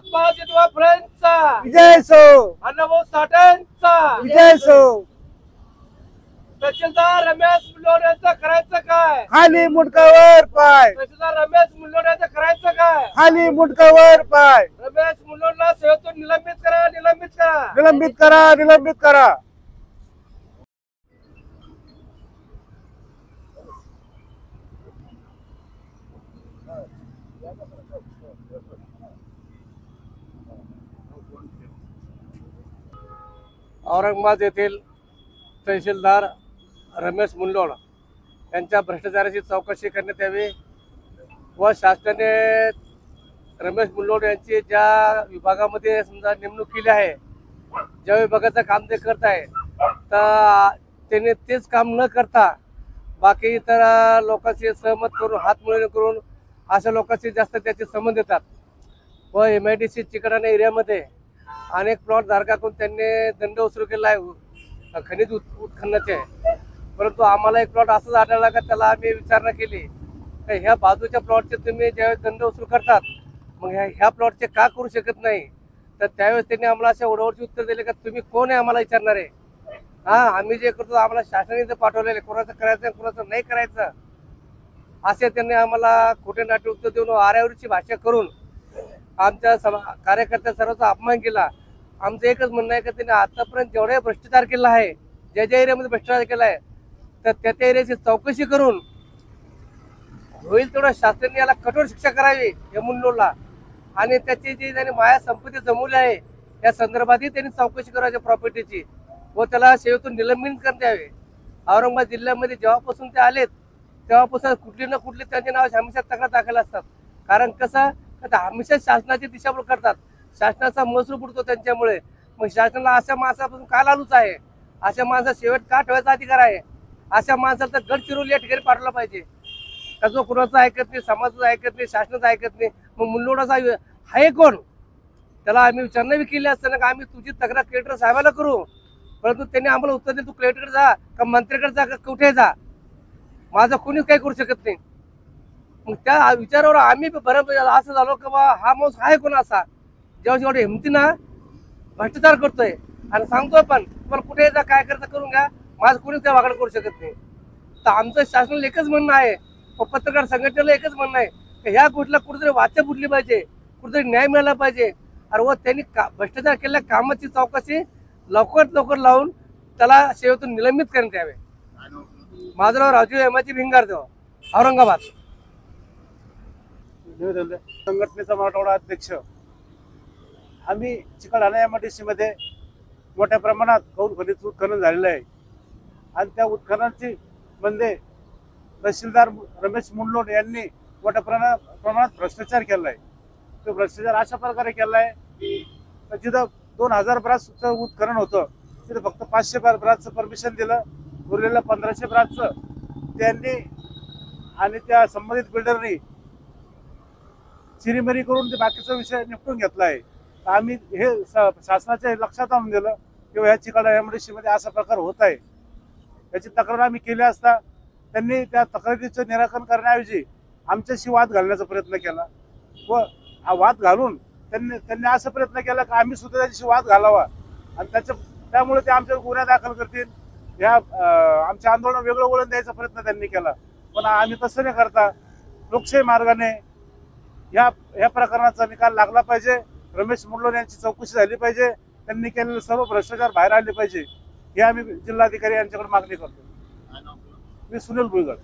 महात्मा ज्योतिबा फुलेंचा विजय असो, अण्णाभाऊ साठेंचा विजय असो. तहसीलदार रमेश मुल्लोड्यांचं करायचं काय? खाली मुंडकावर पाय, तहसीलदार रमेश मुल्लोड्यांचं करायचं काय? खाली मुंडकावर पाय. रमेश मुल्लोडला सेवेतून निलंबित करा, निलंबित करा. निलंबित करा, निलंबित करा. औरंगाबाद येथील तहसीलदार रमेश मुल्लोड यांच्या भ्रष्टाचाराची चौकशी करण्यात यावी व शासनाने रमेश मुल्लोड यांची ज्या विभागामध्ये समजा नेमणूक केली आहे, ज्या विभागाचं काम ते करत आहे, तर त्याने तेच काम न करता बाकी इतर लोकांशी सहमत करून हातमिळवणी करून अशा लोकांशी जास्त त्याचे संबंध येतात व MIDC चिकडाणा एरियामध्ये अनेक प्लॉट धारकाकडून त्यांनी दंड वसूल केला आहे खनिज उत्खननाचे. परंतु आम्हाला एक प्लॉट असंच आढळला का त्याला आम्ही विचारणा केली का ह्या बाजूच्या प्लॉटचे तुम्ही ज्यावेळेस दंड वसूल करतात मग ह्या प्लॉटचे का करू शकत नाही, तर त्यावेळेस त्यांनी आम्हाला अशा ओढावरची उत्तर दिले का तुम्ही कोण आहे आम्हाला विचारणार आहे. आम्ही जे करतो आम्हाला शासनाने ते पाठवलेले, कोणाचं करायचं कोणाचं नाही करायचं असे त्यांनी आम्हाला खोटे नाटे उत्तर देऊन आऱ्यावरची भाषा करून आमच्या कार्यकर्त्या सर्वांचा अपमान केला. आमचं एकच म्हणणं आहे की त्यांनी आतापर्यंत जेवढा भ्रष्टाचार केला आहे, ज्या ज्या एरियामध्ये भ्रष्टाचार केला आहे, तर त्या त्या एरियाची चौकशी करून होईल तेवढं शासनाने याला कठोर शिक्षा करावी या मुल्लोडला. आणि त्याची जी त्यांनी माया संपत्ती जमवली आहे या संदर्भातही त्यांनी चौकशी करायची प्रॉपर्टीची व त्याला सेवेतून निलंबित करण्यात यावे. औरंगाबाद जिल्ह्यामध्ये जेव्हापासून ते आलेत तेव्हापासून कुठली ना कुठली त्यांच्या नावाची हमेशा तक्रार दाखल असतात. कारण कसं हमेशा शासनाची दिशाभूल करतात, शासनाचा महसूल बुडतो त्यांच्यामुळे. मग शासनाला अशा माणसापासून का लालूच आहे, अशा माणसा शेवट का ठेवायचा अधिकार आहे, अशा माणसाला तर गडचिरोली या ठिकाणी पाठवला पाहिजे. का जो कुणाचं ऐकत नाही, समाजाचं ऐकत नाही, शासनाचं ऐकत नाही, मग मुल्लोडाचा आहे कोण? त्याला आम्ही विचारणा बी केली असताना का आम्ही तुझी तक्रार कलेक्टर साहेबाला करू, परंतु त्यांनी आम्हाला उत्तर दिलं तू कलेक्टरकडे जा का मंत्र्याकडे जा का कुठे जा, माझं कोणीच काही करू शकत नाही. मग त्या विचारावर आम्ही बरोबर असं झालो की बा हा माणूस आहे कोण असा जेव्हा जेवढे हिमतीनं भ्रष्टाचार करतोय आणि सांगतोय पण तुम्हाला कुठे जा काय करता करून घ्या, माझं कोणीच त्या वागड करू शकत नाही. तर आमचं शासनाला एकच म्हणणं आहे, पत्रकार संघटनेला एकच म्हणणं आहे की ह्या गोष्टीला कुठेतरी वाचा फुटली पाहिजे, कुठेतरी न्याय मिळाला पाहिजे. आणि व त्यांनी भ्रष्टाचार केलेल्या कामाची चौकशी लवकरात लवकर लावून त्याला सेवेतून निलंबित करण्यात यावे. माझं नाव राजू हेमाची भिंगारदेव, औरंगाबाद. संघटनेचा मराठवाडा अध्यक्ष. आम्ही चिकडाणा MIDC मध्ये मोठ्या प्रमाणात खनिज उत्खनन झालेलं आहे आणि त्या उत्खननाची मध्ये तहसीलदार रमेश मुल्लोड यांनी मोठ्या प्रमाणात भ्रष्टाचार केला आहे. तो भ्रष्टाचार अशा प्रकारे केला आहे तर जिथं 2000 ब्रासचं उत्खनन होतं तिथं फक्त 500 ब्रासचं परमिशन दिलं, उरलेलं 1500 ब्रासचं त्यांनी आणि त्या संबंधित बिल्डरनी चिरीमरी करून ते बाकीचा विषय निपटून घेतला आहे. आम्ही हे शासनाच्या लक्षात आणून दिलं किंवा ह्या चिकडाणा MIDC मध्ये असा प्रकार होत आहे. याची तक्रार आम्ही केली असता त्यांनी त्या तक्रारीचं निराकरण करण्याऐवजी आमच्याशी वाद घालण्याचा प्रयत्न केला व हा वाद घालून त्यांनी असा प्रयत्न केला की आम्ही सुद्धा त्याच्याशी वाद घालावा आणि त्यामुळे ते आमच्यावर गुन्हा दाखल करतील, ह्या आमच्या आंदोलन वेगळं वळण द्यायचा प्रयत्न त्यांनी केला. पण आम्ही तसं न करता लोकशाही मार्गाने ह्या प्रकरणाचा निकाल लागला पाहिजे. रमेश मुल्लोड यांची चौकशी झाली पाहिजे, त्यांनी केलेले सर्व भ्रष्टाचार बाहेर आले पाहिजे, हे आम्ही जिल्हाधिकारी यांच्याकडे मागणी करतो. मी सुनील भुईगड.